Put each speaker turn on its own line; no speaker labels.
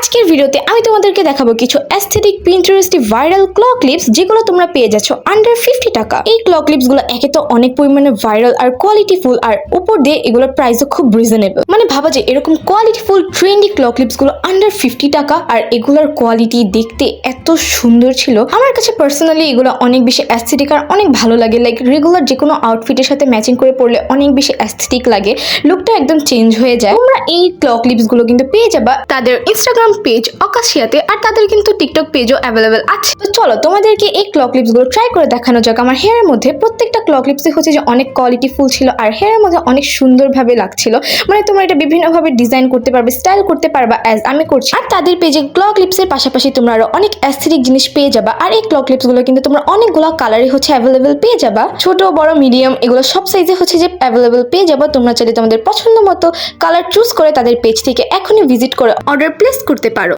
আজকের ভিডিওতে আমি তোমাদেরকে দেখাবো কিছু অ্যাস্থেটিক পিন্টারেস্টি ভাইরাল ক্ল ক্লিপস যেগুলো তোমরা পেয়ে যাচ্ছ আন্ডার 50 টাকা। এই ক্ল ক্লিপস গুলো একে তো অনেক পরিমাণে ভাইরাল আর কোয়ালিটিফুল, আর উপর দিয়ে এগুলোর প্রাইসও খুব রিজনেবল। মানে ভাবা যে এরকম কোয়ালিটিফুল ট্রেন্ডি ক্ল ক্লিপস গুলো আন্ডার 50 টাকা আর এগুলোর কোয়ালিটি দেখতে এত সুন্দর ছিল। আমার কাছে পার্সোনালি এগুলো অনেক বেশি অ্যাস্থেটিক আর অনেক ভালো লাগে। লাইক রেগুলার যে কোনো আউটফিটের সাথে ম্যাচিং করে পরলে অনেক বেশি অ্যাস্থেটিক লাগে, লুকটা একদম চেঞ্জ হয়ে যায়। তোমরা এই ক্ল ক্লিপস গুলো কিন্তু পেয়ে যাবা তাদের ইনস্টাগ্রাম পেজ অকাশিয়াতে, আর তাদের কিন্তু টিকটক পেজও অ্যাভেলেবেল আছে। তো চলো তোমাদেরকে এই ক্ল ক্লিপস গুলো ট্রাই করে দেখানো যাক। আমার হেয়ারের মধ্যে প্রত্যেকটা ক্ল ক্লিপসই হচ্ছে যে অনেক কোয়ালিটিফুল ছিল আর হেয়ারের মধ্যে অনেক সুন্দরভাবে লাগছিল। মানে তোমরা এটা বিভিন্নভাবে ডিজাইন করতে পারবে, স্টাইল করতে পারবা অ্যাজ আমি করছি। আর তাদের পেজে ক্ল ক্লিপসের পাশাপাশি তোমরা আরো অনেক অ্যাস্থেটিক জিনিস পেয়ে যাবা। আর এই ক্ল ক্লিপস গুলো কিন্তু তোমরা অনেকগুলো কালারই হচ্ছে অ্যাভেলেবেল পেয়ে যাবা, ছোট বড় মিডিয়াম এগুলো সব সাইজে হচ্ছে যে অ্যাভেলেবেল পেয়ে যাবা। তোমরা চাইলে তোমাদের পছন্দ মতো কালার চুজ করে তাদের পেজ থেকে এখনই ভিজিট করে অর্ডার প্লেস করতে পারো।